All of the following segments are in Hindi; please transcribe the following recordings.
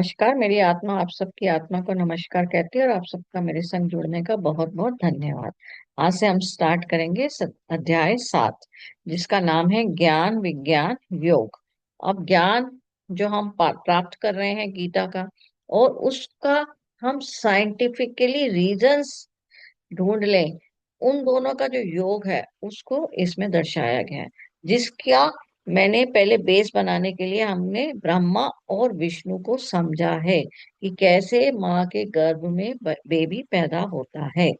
नमस्कार। मेरी आत्मा आप सबकी आत्मा को नमस्कार कहती है और आप सबका मेरे संग जुड़ने का बहुत बहुत धन्यवाद। आज से हम स्टार्ट करेंगे अध्याय 7, जिसका नाम है ज्ञान विज्ञान योग। अब ज्ञान जो हम प्राप्त कर रहे हैं गीता का, और उसका हम साइंटिफिकली रीजंस ढूंढ लें, उन दोनों का जो योग है उसको इसमें दर्शाया गया है। जिसका मैंने पहले बेस बनाने के लिए हमने ब्रह्मा और विष्णु को समझा है कि कैसे माँ के गर्भ में बेबी पैदा होता है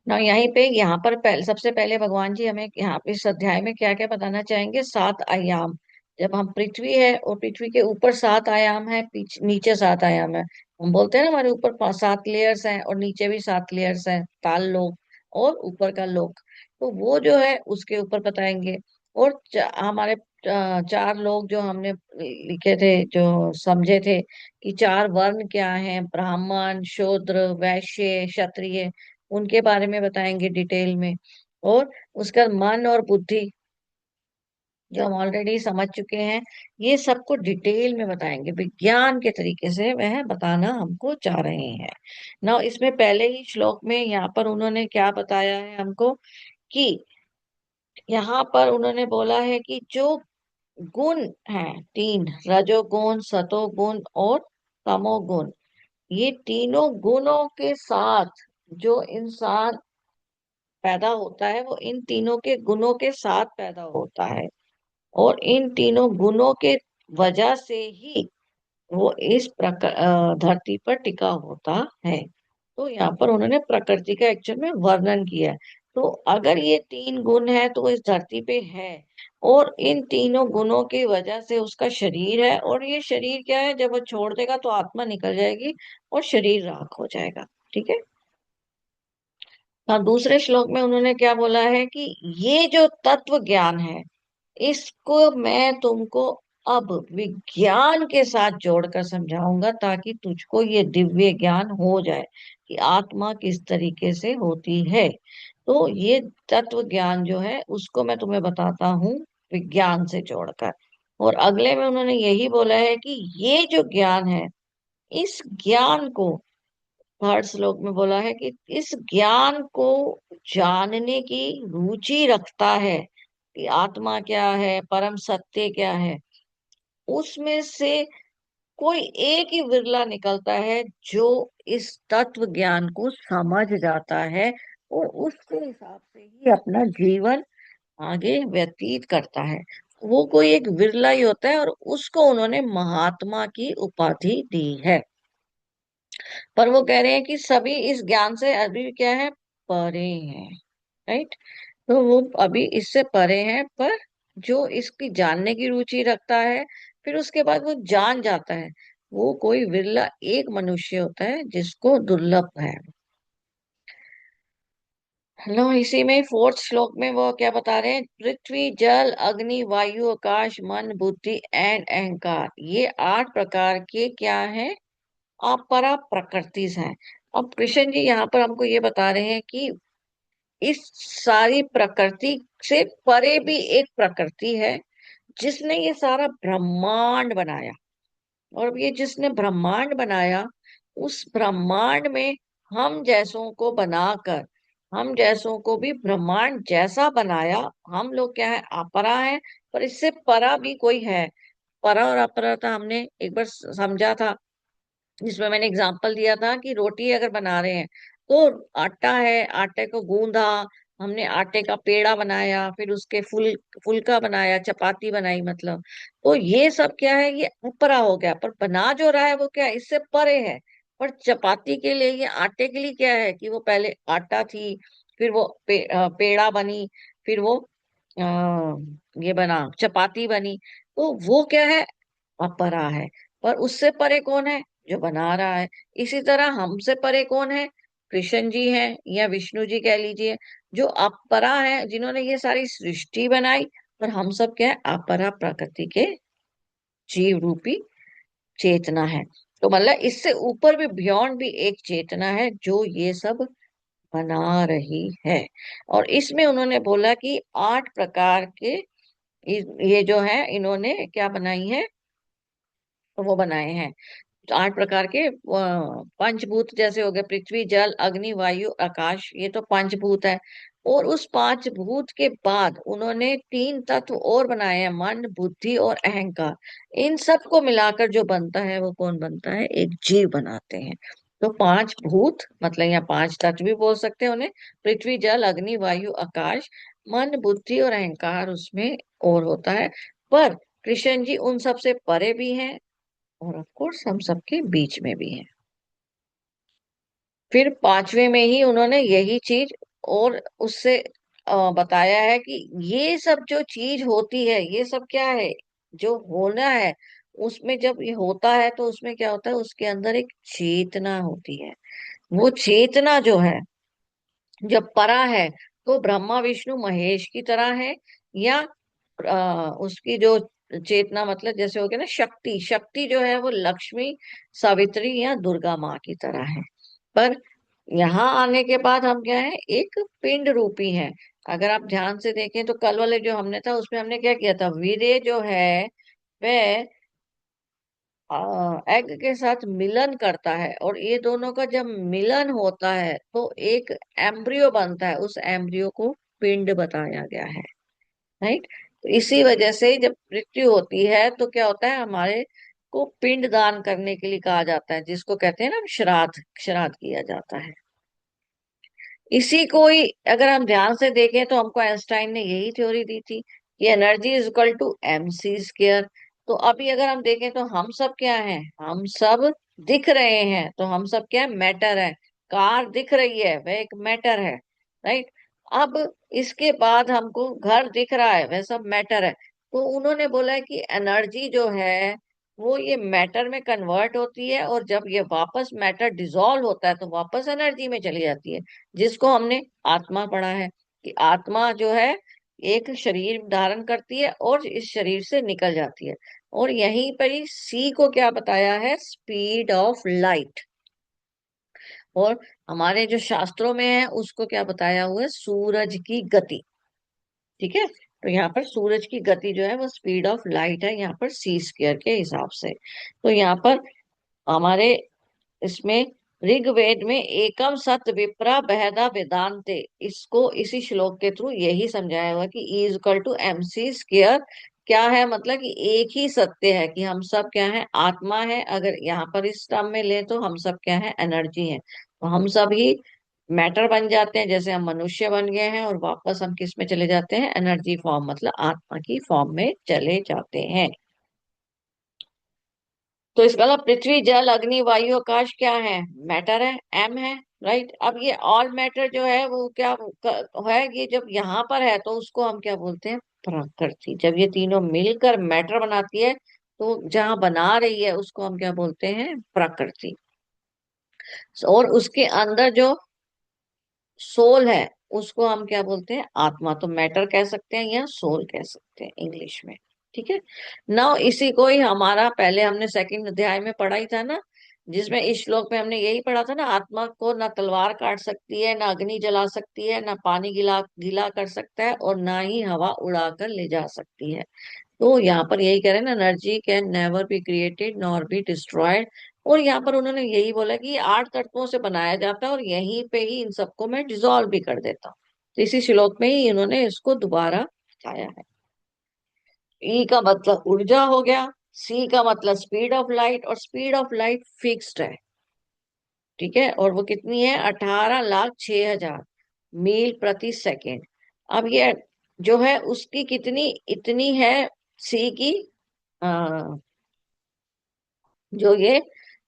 ना। यहाँ पर सबसे पहले भगवान जी हमें यहाँ पे इस अध्याय में क्या क्या बताना चाहेंगे। 7 आयाम। जब हम पृथ्वी है और पृथ्वी के ऊपर 7 आयाम है, नीचे 7 आयाम है। हम बोलते हैं ना हमारे ऊपर 7 लेयर्स हैं और नीचे भी 7 लेयर्स हैं, ताल लोक और ऊपर का लोक। तो वो जो है उसके ऊपर बताएंगे। और हमारे 4 लोग जो हमने लिखे थे, जो समझे थे कि 4 वर्ण क्या हैं, ब्राह्मण, शूद्र, वैश्य, क्षत्रिय, उनके बारे में बताएंगे डिटेल में। और उसका मन और बुद्धि जो हम ऑलरेडी समझ चुके हैं, ये सबको डिटेल में बताएंगे, विज्ञान के तरीके से वह बताना हमको चाह रहे हैं ना। इसमें पहले ही श्लोक में यहाँ पर उन्होंने क्या बताया है हमको कि यहाँ पर उन्होंने बोला है कि जो गुण हैं 3, रजोगुण, सतोगुण और तमोगुण, ये तीनों गुणों के साथ जो इंसान पैदा होता है वो इन तीनों के गुणों के साथ पैदा होता है। और इन तीनों गुणों के वजह से ही वो इस धरती पर टिका होता है। तो यहाँ पर उन्होंने प्रकृति का एक्चुअल में वर्णन किया है। तो अगर ये 3 गुण है तो वो इस धरती पे है, और इन तीनों गुणों की वजह से उसका शरीर है। और ये शरीर क्या है, जब वो छोड़ देगा तो आत्मा निकल जाएगी और शरीर राख हो जाएगा। ठीक है। और दूसरे श्लोक में उन्होंने क्या बोला है कि ये जो तत्व ज्ञान है, इसको मैं तुमको अब विज्ञान के साथ जोड़कर समझाऊंगा, ताकि तुझको ये दिव्य ज्ञान हो जाए कि आत्मा किस तरीके से होती है। तो ये तत्व ज्ञान जो है उसको मैं तुम्हें बताता हूँ विज्ञान से जोड़कर। और अगले में उन्होंने यही बोला है कि ये जो ज्ञान है, इस ज्ञान को, 3rd श्लोक में बोला है कि इस ज्ञान को जानने की रुचि रखता है कि आत्मा क्या है, परम सत्य क्या है, उसमें से कोई एक ही विरला निकलता है जो इस तत्व ज्ञान को समझ जाता है और उसके हिसाब से ही अपना जीवन आगे व्यतीत करता है। वो कोई एक विरला ही होता है, और उसको उन्होंने महात्मा की उपाधि दी है। पर वो कह रहे हैं कि सभी इस ज्ञान से अभी क्या है, परे हैं। राइट। तो वो अभी इससे परे हैं, पर जो इसकी जानने की रुचि रखता है, फिर उसके बाद वो जान जाता है, वो कोई विरला एक मनुष्य होता है जिसको दुर्लभ है। हेलो, इसी में 4th श्लोक में वो क्या बता रहे हैं, पृथ्वी, जल, अग्नि, वायु, आकाश, मन, बुद्धि एंड अहंकार, ये 8 प्रकार के क्या हैं, अपरा प्रकृति हैं। अब कृष्ण जी यहाँ पर हमको ये बता रहे हैं कि इस सारी प्रकृति से परे भी एक प्रकृति है जिसने ये सारा ब्रह्मांड बनाया। और अब ये जिसने ब्रह्मांड बनाया, उस ब्रह्मांड में हम जैसों को बनाकर, हम जैसों को भी ब्रह्मांड जैसा बनाया। हम लोग क्या है, अपरा है, पर इससे परा भी कोई है। परा और अपरा था हमने एक बार समझा था, जिसमें मैंने एग्जांपल दिया था कि रोटी अगर बना रहे हैं तो आटा है, आटे को गूंदा, हमने आटे का पेड़ा बनाया, फिर उसके फुलका बनाया, चपाती बनाई, मतलब। तो ये सब क्या है, ये ऊपरा हो गया, पर बना जो रहा है वो क्या है, इससे परे है। पर चपाती के लिए, ये आटे के लिए क्या है कि वो पहले आटा थी, फिर वो पेड़ा बनी, फिर वो आ, ये बना, चपाती बनी। तो वो क्या है, अपरा है। पर उससे परे कौन है, जो बना रहा है। इसी तरह हमसे परे कौन है, कृष्ण जी हैं या विष्णु जी कह लीजिए, जो अपरा है, जिन्होंने ये सारी सृष्टि बनाई। पर हम सब क्या है, अपरा प्रकृति के जीव रूपी चेतना है। तो मतलब इससे ऊपर भी, बियॉन्ड भी एक चेतना है जो ये सब बना रही है। और इसमें उन्होंने बोला कि 8 प्रकार के ये जो है, इन्होंने क्या बनाई है, तो वो बनाए हैं। तो 8 प्रकार के पंचभूत जैसे हो गए, पृथ्वी जल अग्नि वायु आकाश, ये तो पंचभूत है। और उस 5 भूत के बाद उन्होंने 3 तत्व और बनाए हैं, मन बुद्धि और अहंकार। इन सब को मिलाकर जो बनता है वो कौन बनता है, एक जीव बनाते हैं। तो 5 भूत मतलब, या 5 तत्व भी बोल सकते हैं उन्हें, पृथ्वी जल अग्नि वायु आकाश, मन बुद्धि और अहंकार उसमें और होता है। पर कृष्ण जी उन सब से परे भी हैं, और ऑफ कोर्स हम सबके बीच में भी है। फिर 5वें में ही उन्होंने यही चीज और उससे बताया है कि ये सब जो चीज होती है, ये सब क्या है, जो होना है, उसमें जब ये होता है तो उसमें क्या होता है, उसके अंदर एक चेतना होती है। वो चेतना जो है, जब परा है, तो ब्रह्मा विष्णु महेश की तरह है, या उसकी जो चेतना मतलब जैसे हो गया ना, शक्ति, शक्ति जो है वो लक्ष्मी सावित्री या दुर्गा माँ की तरह है। पर यहाँ आने के बाद हम क्या है, एक पिंड रूपी है। अगर आप ध्यान से देखें तो कल वाले जो हमने था उसमें हमने क्या किया था, वीर्य जो है वह एग के साथ मिलन करता है, और ये दोनों का जब मिलन होता है तो एक एम्ब्रियो बनता है, उस एम्ब्रियो को पिंड बताया गया है। राइट। तो इसी वजह से जब मृत्यु होती है तो क्या होता है, हमारे को पिंड दान करने के लिए कहा जाता है, जिसको कहते हैं ना श्राद्ध, श्राद्ध किया जाता है। इसी को ही अगर हम ध्यान से देखें तो हमको आइंस्टाइन ने यही थ्योरी दी थी कि energy is equal to MC²। तो अभी अगर हम देखें तो हम सब क्या हैं, हम सब दिख रहे हैं, तो हम सब क्या, मैटर है। कार दिख रही है, वह एक मैटर है। राइट। अब इसके बाद हमको घर दिख रहा है, वह सब मैटर है। तो उन्होंने बोला है कि एनर्जी जो है वो ये मैटर में कन्वर्ट होती है, और जब ये वापस मैटर डिसॉल्व होता है तो वापस एनर्जी में चली जाती है, जिसको हमने आत्मा पढ़ा है कि आत्मा जो है एक शरीर धारण करती है और इस शरीर से निकल जाती है। और यहीं पर ही सी को क्या बताया है, स्पीड ऑफ लाइट। और हमारे जो शास्त्रों में है उसको क्या बताया हुआ है, सूरज की गति। ठीक है। तो यहाँ पर सूरज की गति जो है वो स्पीड ऑफ लाइट है, यहाँ पर C² के हिसाब से। तो यहाँ पर हमारे इसमें ऋग्वेद में एकम सत विप्रा बहदा वेदांते, इसको इसी श्लोक के थ्रू यही समझाया हुआ कि E is equal to MC²। क्या है मतलब कि एक ही सत्य है कि हम सब क्या है, आत्मा है। अगर यहाँ पर इस टर्म में ले तो हम सब क्या है, एनर्जी है। तो हम सब ही मैटर बन जाते हैं, जैसे हम मनुष्य बन गए हैं, और वापस हम किस में चले जाते हैं, एनर्जी फॉर्म मतलब आत्मा की फॉर्म में चले जाते हैं। तो इसका मतलब पृथ्वी जल अग्नि वायु आकाश क्या है, मैटर है, M है। राइट। अब ये ऑल मैटर जो है वो क्या है कि जब यहाँ पर है तो उसको हम क्या बोलते हैं, प्रकृति। जब ये तीनों मिलकर मैटर बनाती है तो जहाँ बना रही है उसको हम क्या बोलते हैं, प्रकृति। और उसके अंदर जो सोल है उसको हम क्या बोलते हैं, आत्मा। तो मैटर कह सकते हैं या सोल कह सकते हैं इंग्लिश में। ठीक है। नाउ इसी को ही हमारा पहले हमने सेकंड अध्याय में पढ़ा ही था ना, जिसमें इस श्लोक में हमने यही पढ़ा था ना, आत्मा को ना तलवार काट सकती है, ना अग्नि जला सकती है, ना पानी गिला गीला कर सकता है, और ना ही हवा उड़ाकर ले जा सकती है। तो यहाँ पर यही कह रहे हैं ना, energy can never be created nor be destroyed. और यहाँ पर उन्होंने यही बोला कि ये 8 तत्वों से बनाया जाता है, और यहीं पे ही इन सबको मैं डिसॉल्व भी कर देता हूँ। तो इसी श्लोक में ही इन्होंने इसको दोबारा बताया है। ई का मतलब ऊर्जा हो गया, C का मतलब स्पीड ऑफ लाइट, और स्पीड ऑफ लाइट फिक्स्ड है। ठीक है। और वो कितनी है, 18,06,000 मील प्रति सेकेंड। अब ये जो है उसकी कितनी इतनी है, C की जो ये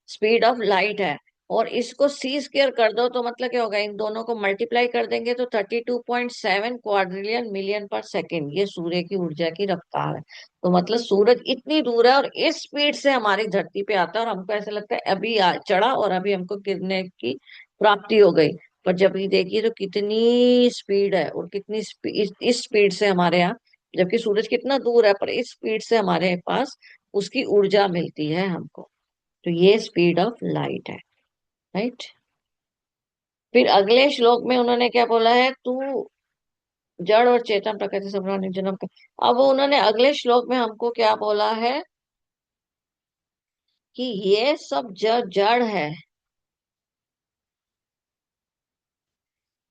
स्पीड ऑफ लाइट है, और इसको C² कर दो तो मतलब क्या होगा, इन दोनों को मल्टीप्लाई कर देंगे तो 32.7 क्वाड्रिलियन मिलियन पर सेकेंड, ये सूर्य की ऊर्जा की रफ्तार है। तो मतलब सूरज इतनी दूर है और इस स्पीड से हमारी धरती पे आता है, और हमको ऐसा लगता है अभी चढ़ा और अभी हमको गिरने की प्राप्ति हो गई। पर जब ये देखिए तो कितनी स्पीड है, और कितनी स्पीड, इस स्पीड से हमारे यहाँ, जबकि सूरज कितना दूर है पर इस स्पीड से हमारे पास उसकी ऊर्जा मिलती है हमको। तो ये स्पीड ऑफ लाइट है। राइट। फिर अगले श्लोक में उन्होंने क्या बोला है, तू जड़ और चेतन प्रकृति जन्म का। अब वो उन्होंने अगले श्लोक में हमको क्या बोला है, कि ये सब जो जड़ है,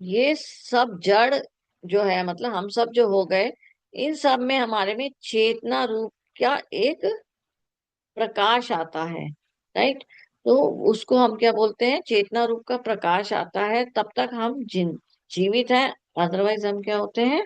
ये सब जड़ जो है, मतलब हम सब जो हो गए, इन सब में हमारे में चेतना रूप क्या एक प्रकाश आता है। राइट। तो उसको हम क्या बोलते हैं, चेतना रूप का प्रकाश आता है, तब तक हम जीवित हैं। अदरवाइज हम क्या होते हैं,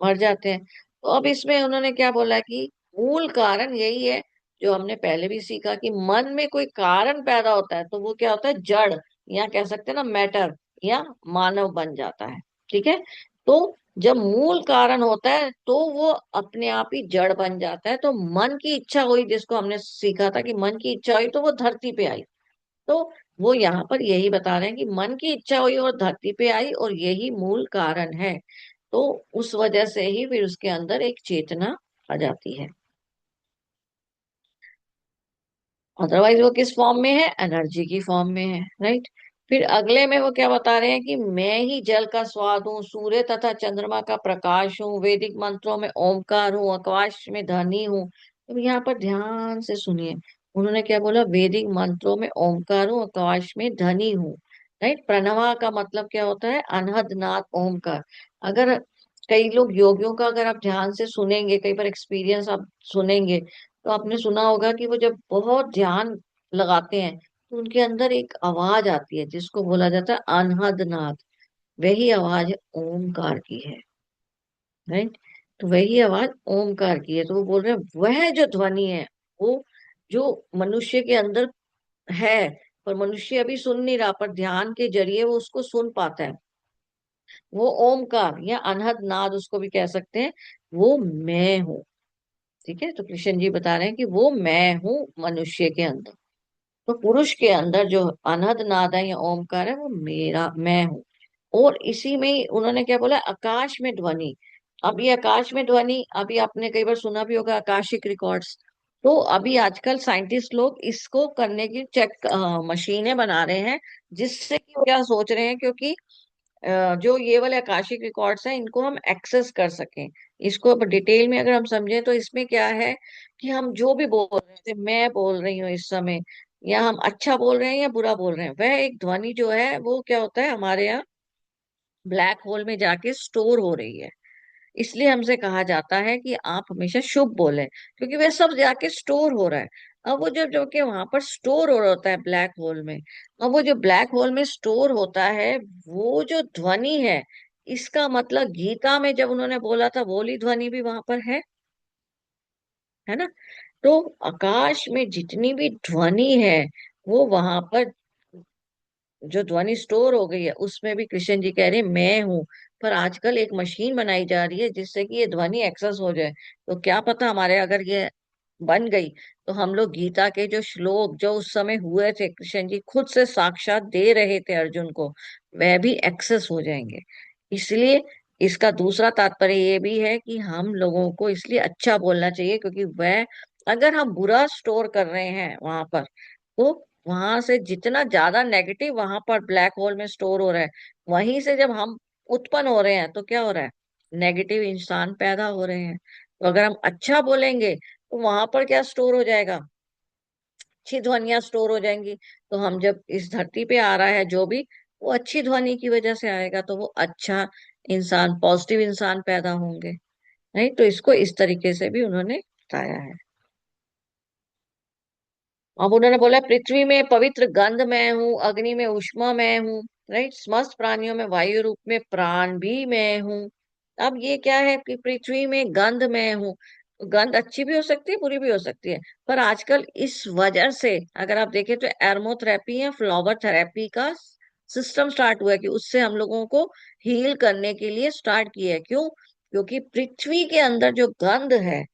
मर जाते हैं। तो अब इसमें उन्होंने क्या बोला कि मूल कारण यही है, जो हमने पहले भी सीखा, कि मन में कोई कारण पैदा होता है तो वो क्या होता है, जड़, या कह सकते हैं ना मैटर, या मानव बन जाता है। ठीक है। तो जब मूल कारण होता है तो वो अपने आप ही जड़ बन जाता है। तो मन की इच्छा हुई, जिसको हमने सीखा था कि मन की इच्छा हुई तो वो धरती पे आई। तो वो यहाँ पर यही बता रहे हैं कि मन की इच्छा हुई और धरती पे आई, और यही मूल कारण है। तो उस वजह से ही फिर उसके अंदर एक चेतना आ जाती है। अदरवाइज वो किस फॉर्म में है, एनर्जी की फॉर्म में है। राइट। फिर अगले में वो क्या बता रहे हैं कि मैं ही जल का स्वाद हूँ, सूर्य तथा चंद्रमा का प्रकाश हूँ, वैदिक मंत्रों में ओमकार हूँ, आकाश में ध्वनि हूँ। तो यहाँ पर ध्यान से सुनिए, उन्होंने क्या बोला, वैदिक मंत्रों में ओमकार हूँ, आकाश में ध्वनि हूँ। राइट। प्रणवा का मतलब क्या होता है, अनहद नाद ओमकार। अगर कई लोग योगियों का अगर आप ध्यान से सुनेंगे, कई बार एक्सपीरियंस आप सुनेंगे, तो आपने सुना होगा कि वो जब बहुत ध्यान लगाते हैं तो उनके अंदर एक आवाज आती है जिसको बोला जाता है अनहद नाद। वही आवाज ओमकार की है। राइट। तो वही आवाज ओमकार की है। तो वो बोल रहे हैं वह जो ध्वनि है, वो जो मनुष्य के अंदर है, पर मनुष्य अभी सुन नहीं रहा, पर ध्यान के जरिए वो उसको सुन पाता है। वो ओमकार या अनहद नाद उसको भी कह सकते हैं। वो मैं हूँ। ठीक है। तो कृष्ण जी बता रहे हैं कि वो मैं हूँ मनुष्य के अंदर। तो पुरुष के अंदर जो अनहद नाद है या ओमकार है, वो मेरा मैं हूँ। और इसी में ही उन्होंने क्या बोला, आकाश में ध्वनि। अब ये आकाश में ध्वनि, अभी आपने कई बार सुना भी होगा आकाशिक रिकॉर्ड्स। तो अभी आजकल साइंटिस्ट लोग इसको करने की चेक मशीनें बना रहे हैं, जिससे कि वो क्या सोच रहे हैं, क्योंकि जो ये वाले आकाशिक रिकॉर्ड्स हैं इनको हम एक्सेस कर सकें। इसको अब डिटेल में अगर हम समझें तो इसमें क्या है कि हम जो भी बोल रहे हैं, जैसे मैं बोल रही हूँ इस समय, या हम अच्छा बोल रहे हैं या बुरा बोल रहे हैं, वह एक ध्वनि जो है वो क्या होता है, हमारे यहाँ ब्लैक होल में जाके स्टोर हो रही है। इसलिए हमसे कहा जाता है कि आप हमेशा शुभ बोलें, क्योंकि वह सब जाके स्टोर हो रहा है। अब वो जब जो कि वहां पर स्टोर हो रहा होता है ब्लैक होल में, अब वो जो ब्लैक होल में स्टोर होता है, वो जो ध्वनि है, इसका मतलब गीता में जब उन्होंने बोला था बोली ध्वनि भी वहां पर है ना। तो आकाश में जितनी भी ध्वनि है, वो वहां पर जो ध्वनि स्टोर हो गई है, उसमें भी कृष्ण जी कह रहे हैं मैं हूं। पर आजकल एक मशीन बनाई जा रही है जिससे कि ये ध्वनि एक्सेस हो जाए। तो क्या पता हमारे अगर ये बन गई, तो हम लोग गीता के जो श्लोक जो उस समय हुए थे, कृष्ण जी खुद से साक्षात दे रहे थे अर्जुन को, वह भी एक्सेस हो जाएंगे। इसलिए इसका दूसरा तात्पर्य ये भी है कि हम लोगों को इसलिए अच्छा बोलना चाहिए, क्योंकि वह, अगर हम बुरा स्टोर कर रहे हैं वहां पर, तो वहां से जितना ज्यादा नेगेटिव वहां पर ब्लैक होल में स्टोर हो रहा है, वहीं से जब हम उत्पन्न हो रहे हैं तो क्या हो रहा है, नेगेटिव इंसान पैदा हो रहे हैं। तो अगर हम अच्छा बोलेंगे तो वहां पर क्या स्टोर हो जाएगा, अच्छी ध्वनियां स्टोर हो जाएंगी। तो हम जब इस धरती पे आ रहा है जो भी, वो अच्छी ध्वनि की वजह से आएगा, तो वो अच्छा इंसान, पॉजिटिव इंसान पैदा होंगे। नहीं, तो इसको इस तरीके से भी उन्होंने बताया है। अब उन्होंने बोला पृथ्वी में पवित्र गंध मैं हूँ, अग्नि में ऊष्मा मैं हूँ, राइट, समस्त प्राणियों में वायु रूप में प्राण भी मैं हूँ। अब ये क्या है कि पृथ्वी में गंध मैं हूँ। गंध अच्छी भी हो सकती है, बुरी भी हो सकती है। पर आजकल इस वजह से अगर आप देखें तो एरोमोथेरेपी या फ्लावर थेरेपी का सिस्टम स्टार्ट हुआ है, कि उससे हम लोगों को हील करने के लिए स्टार्ट किया है। क्यों? क्योंकि पृथ्वी के अंदर जो गंध है,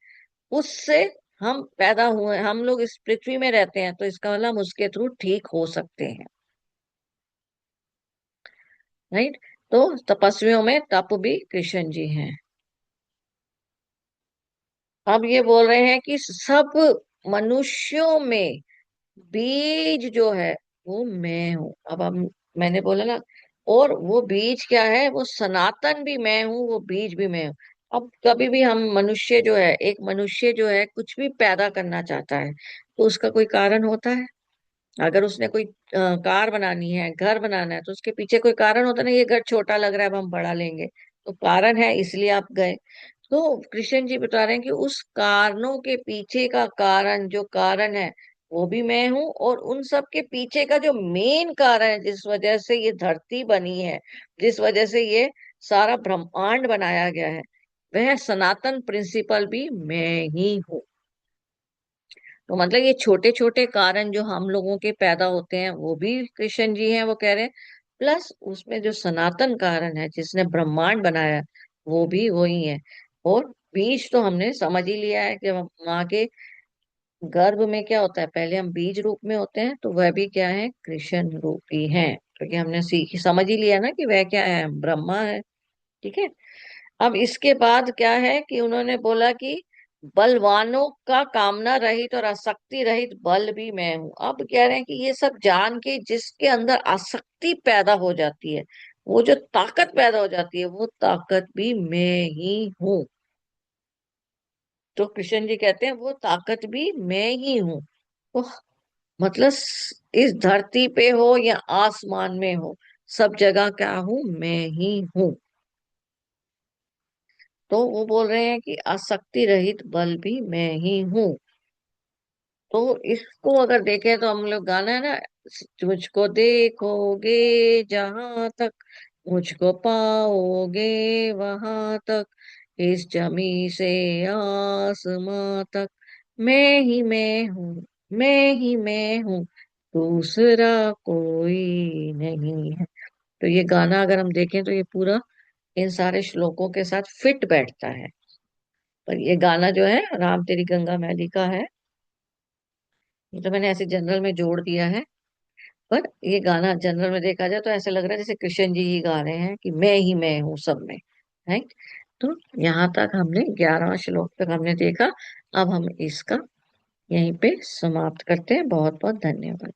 उससे हम पैदा हुए, हम लोग इस पृथ्वी में रहते हैं, तो इसका मतलब हम उसके थ्रू ठीक हो सकते हैं। राइट। तो तपस्वियों में तप भी कृष्ण जी हैं। अब ये बोल रहे हैं कि सब मनुष्यों में बीज जो है वो मैं हूं। अब हम, मैंने बोला ना, और वो बीज क्या है, वो सनातन भी मैं हूँ, वो बीज भी मैं हूँ। अब कभी भी हम मनुष्य जो है, एक मनुष्य जो है कुछ भी पैदा करना चाहता है तो उसका कोई कारण होता है। अगर उसने कोई कार बनानी है, घर बनाना है, तो उसके पीछे कोई कारण होता है ना, ये घर छोटा लग रहा है अब हम बड़ा लेंगे, तो कारण है इसलिए आप गए। तो कृष्ण जी बता रहे हैं कि उस कारणों के पीछे का कारण, जो कारण है वो भी मैं हूँ, और उन सब के पीछे का जो मेन कारण है, जिस वजह से ये धरती बनी है, जिस वजह से ये सारा ब्रह्मांड बनाया गया है, वह सनातन प्रिंसिपल भी मैं ही हूँ। तो मतलब ये छोटे छोटे कारण जो हम लोगों के पैदा होते हैं वो भी कृष्ण जी हैं, वो कह रहे हैं। प्लस उसमें जो सनातन कारण है जिसने ब्रह्मांड बनाया है, वो भी वही है। और बीज तो हमने समझ ही लिया है कि हम माँ के गर्भ में क्या होता है, पहले हम बीज रूप में होते हैं, तो वह भी क्या है, कृष्ण रूपी है। क्योंकि हमने सीख समझ ही लिया ना कि वह क्या है, ब्रह्मा है। ठीक है। अब इसके बाद क्या है कि उन्होंने बोला कि बलवानों का कामना रहित और आसक्ति रहित बल भी मैं हूं। अब कह रहे हैं कि ये सब जान के जिसके अंदर आसक्ति पैदा हो जाती है, वो जो ताकत पैदा हो जाती है, वो ताकत भी मैं ही हूँ। तो कृष्ण जी कहते हैं वो ताकत भी मैं ही हूँ। तो मतलब इस धरती पे हो या आसमान में हो, सब जगह क्या हूं, मैं ही हूँ। तो वो बोल रहे हैं कि आसक्ति रहित बल भी मैं ही हूँ। तो इसको अगर देखें तो हम लोग गाना है ना, मुझको देखोगे जहां तक, मुझको पाओगे वहां तक, इस जमी से आसमां तक, मैं ही मैं हूँ, मैं ही मैं हूँ, दूसरा कोई नहीं है। तो ये गाना अगर हम देखें तो ये पूरा इन सारे श्लोकों के साथ फिट बैठता है। पर ये गाना जो है राम तेरी गंगा मैली का है, ये तो मैंने ऐसे जनरल में जोड़ दिया है। पर ये गाना जनरल में देखा जाए तो ऐसा लग रहा है जैसे कृष्ण जी ही गा रहे हैं कि मैं हूँ सब में। राइट। तो यहाँ तक हमने 11वां श्लोक तक हमने देखा। अब हम इसका यहीं पे समाप्त करते हैं। बहुत बहुत धन्यवाद।